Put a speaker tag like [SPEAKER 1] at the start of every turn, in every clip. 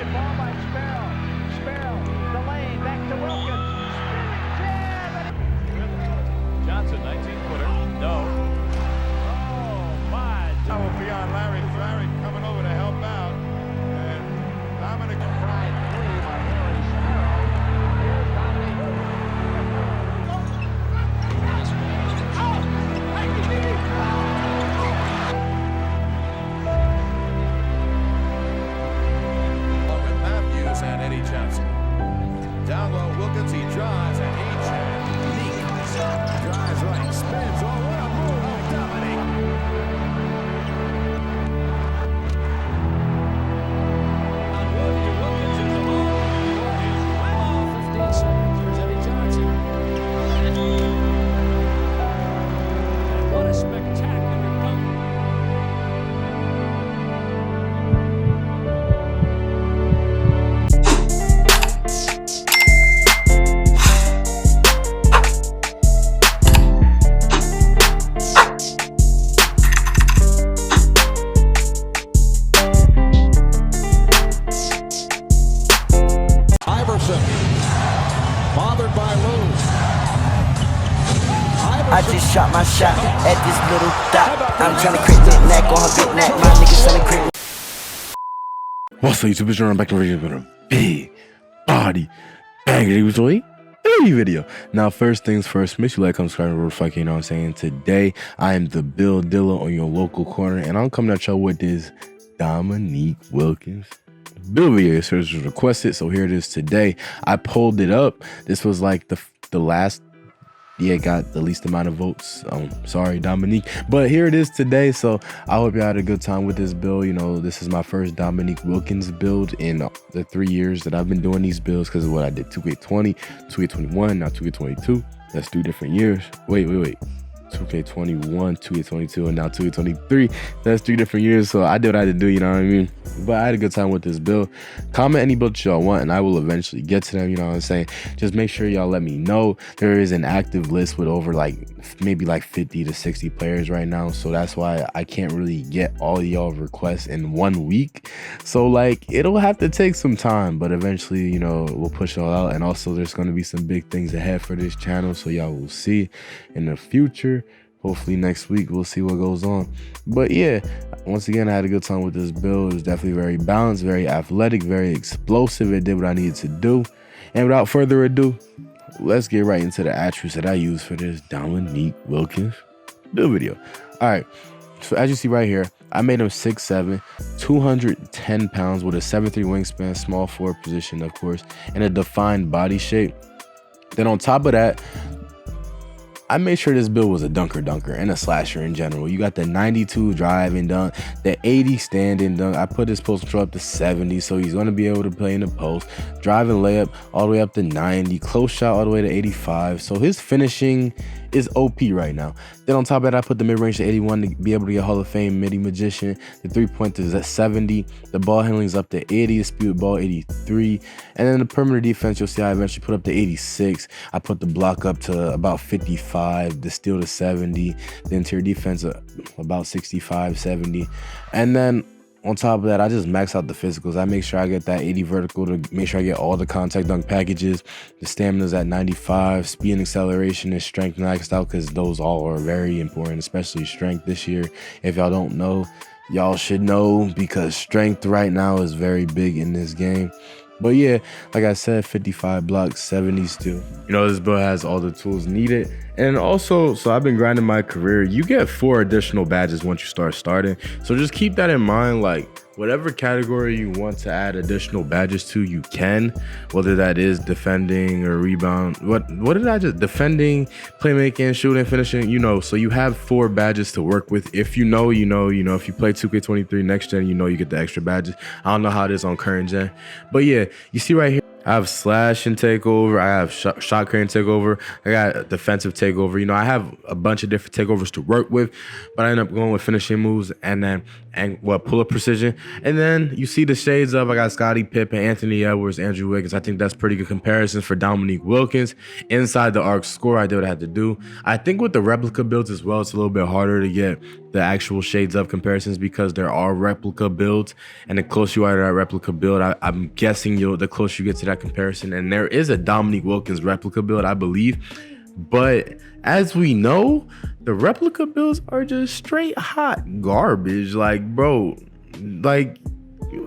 [SPEAKER 1] intercepted ball by Sparrow. Sparrow, the lane, back to Wilkins.
[SPEAKER 2] Johnson, 19-footer. No.
[SPEAKER 1] Oh, my.
[SPEAKER 3] That will be on Larry. Larry coming over to help out. And Dominic.
[SPEAKER 1] Right, three by Harry Sparrow. Here's Dominique.
[SPEAKER 3] With Matthews and Eddie Johnson. Down low, Wilkins, he drives and he drives right, spins. Oh, what a move by Dominique.
[SPEAKER 2] Wilkins is alone. Is well off 15 seconds. Here's Eddie Johnson. And what a spectacular dunk.
[SPEAKER 3] Iverson, bothered by Lou.
[SPEAKER 4] I just shot my shot at this little dot. I'm trying to create that neck on her big neck. My niggas selling creep.
[SPEAKER 5] What's up, YouTube? It's back to a big body banger video. Now, first things first, make sure you like, subscribe, and fuck, you know what I'm saying. Today, I am the Bill Dilla on your local corner, and I'm coming at y'all with this Dominique Wilkins build video. So it was requested, so here it is today. I pulled it up. This was like the last. Yeah, got the least amount of votes. Sorry, Dominique. But here it is today. So I hope you had a good time with this build. You know, this is my first Dominique Wilkins build in the 3 years that I've been doing these builds, because of what I did 2K20, 2K21, now 2K22. That's 3 different years. Wait. 2K21, 2K22, and now 2K23. That's 3 different years. So I did what I had to do, you know what I mean? But I had a good time with this build. Comment any build y'all want, and I will eventually get to them, you know what I'm saying? Just make sure y'all let me know. There is an active list with over maybe 50 to 60 players right now. So that's why I can't really get all y'all requests in 1 week. So it'll have to take some time, but eventually, you know, we'll push it all out. And also there's going to be some big things ahead for this channel, so y'all will see in the future. Hopefully next week we'll see what goes on. But yeah, once again, I had a good time with this build. It was definitely very balanced, very athletic, very explosive. It did what I needed to do. And without further ado, let's get right into the attributes that I use for this Dominique Wilkins build video. All right, so as you see right here, I made him 6'7", 210 pounds with a 7'3" wingspan, small forward position, of course, and a defined body shape. Then on top of that, I made sure this build was a dunker and a slasher in general. You got the 92 drive and dunk, the 80 stand and dunk. I put his post control up to 70, so he's going to be able to play in the post. Drive and layup all the way up to 90, close shot all the way to 85. So his finishing is OP right now. Then on top of that, I put the mid-range to 81 to be able to get Hall of Fame midi magician. The 3-point is at 70. The ball handling is up to 80. The speed with ball 83. And then the perimeter defense, you'll see I eventually put up to 86. I put the block up to about 55. The steal to 70. The interior defense about 65, 70. And then on top of that, I just max out the physicals. I make sure I get that 80 vertical to make sure I get all the contact dunk packages. The stamina's at 95. Speed and acceleration and strength maxed out, because those all are very important, especially strength this year. If y'all don't know, y'all should know, because strength right now is very big in this game. But yeah, like I said, 55 blocks, 70 steal. You know, this build has all the tools needed. And also, so I've been grinding my career. You get 4 additional badges once you start starting. So just keep that in mind. Whatever category you want to add additional badges to, you can, whether that is defending or rebound. What did I just, defending, playmaking, shooting, finishing, you know. So you have 4 badges to work with. If you know, you know, if you play 2K23 next gen, you know, you get the extra badges. I don't know how it is on current gen, but yeah, you see right here, I have slash and takeover. I have shot creating takeover. I got defensive takeover. You know, I have a bunch of different takeovers to work with, but I end up going with finishing moves and then pull up precision. And then you see the shades of, I got Scottie Pippen, Anthony Edwards, Andrew Wiggins. I think that's pretty good comparisons for Dominique Wilkins. Inside the arc score, I did what I had to do. I think with the replica builds as well, it's a little bit harder to get the actual shades of comparisons because there are replica builds, and the closer you are to that replica build, I'm guessing the closer you get to that comparison. And there is a Dominique Wilkins replica build, I believe, but as we know, the replica builds are just straight hot garbage. Like, bro, like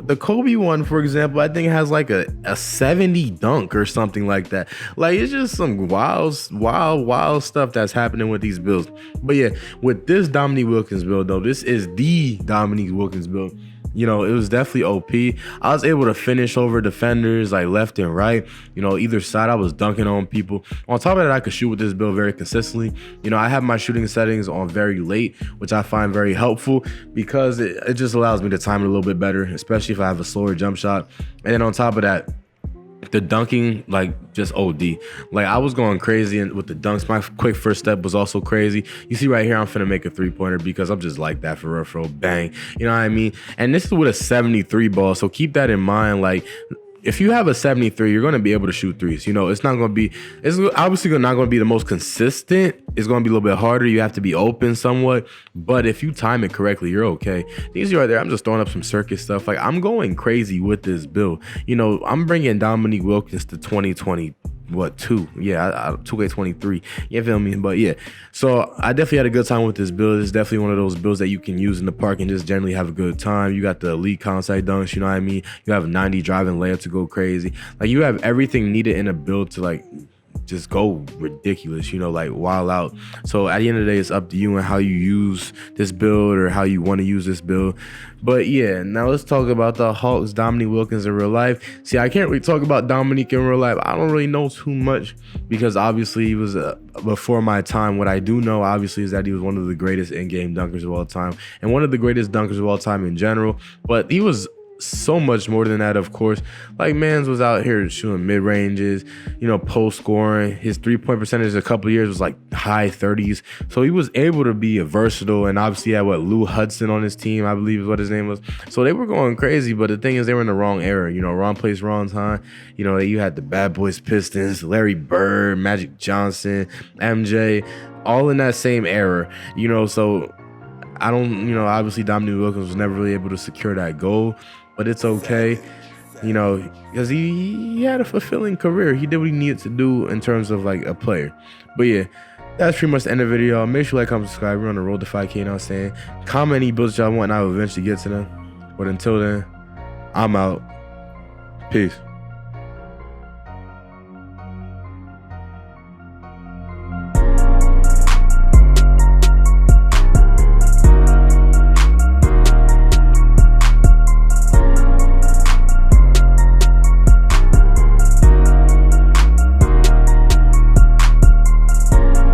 [SPEAKER 5] the Kobe one, for example, I think has like a 70 dunk or something like that. Like, it's just some wild stuff that's happening with these builds. But yeah, with this Dominique Wilkins build though, this is the Dominique Wilkins build. You know, it was definitely OP. I was able to finish over defenders like left and right. You know, either side I was dunking on people. On top of that, I could shoot with this build very consistently. You know, I have my shooting settings on very late, which I find very helpful because it just allows me to time it a little bit better, especially if I have a slower jump shot. And then on top of that, the dunking, like, just OD. Like, I was going crazy with the dunks. My quick first step was also crazy. You see right here, I'm finna make a 3-pointer because I'm just like that, for real, bang. You know what I mean? And this is with a 73 ball, so keep that in mind. Like, if you have a 73, you're going to be able to shoot threes. You know, it's obviously not going to be the most consistent. It's going to be a little bit harder. You have to be open somewhat. But if you time it correctly, you're okay. These right there, I'm just throwing up some circuit stuff. Like, I'm going crazy with this build. You know, I'm bringing Dominique Wilkins to 2020. What, 2K23, you feel me? But yeah, so I definitely had a good time with this build. It's definitely one of those builds that you can use in the park and just generally have a good time. You got the elite conside dunks, you know what I mean? You have a 90 driving layup to go crazy. Like, you have everything needed in a build to like just go ridiculous, you know, like wild out. So at the end of the day, it's up to you and how you use this build or how you want to use this build. But yeah, now let's talk about the Hawks, Dominique Wilkins in real life. See, I can't really talk about Dominique in real life. I don't really know too much because obviously he was before my time. What I do know, obviously, is that he was one of the greatest in-game dunkers of all time and one of the greatest dunkers of all time in general. But he was so much more than that, of course. Like, mans was out here shooting mid-ranges, you know, post scoring. His 3-point percentage a couple of years was like high 30s. So he was able to be a versatile, and obviously he had Lou Hudson on his team, I believe is what his name was. So they were going crazy, but the thing is, they were in the wrong era, you know, wrong place, wrong time. You know, you had the Bad Boys Pistons, Larry Bird, Magic Johnson, MJ, all in that same era, you know. So I don't, you know, obviously Dominique Wilkins was never really able to secure that goal. But it's okay, you know, because he had a fulfilling career. He did what he needed to do in terms of like a player. But yeah, that's pretty much the end of the video. Make sure you like, comment, subscribe. We're on the road to 5K, you know what I'm saying? Comment any builds y'all want and I will eventually get to them. But until then, I'm out. Peace.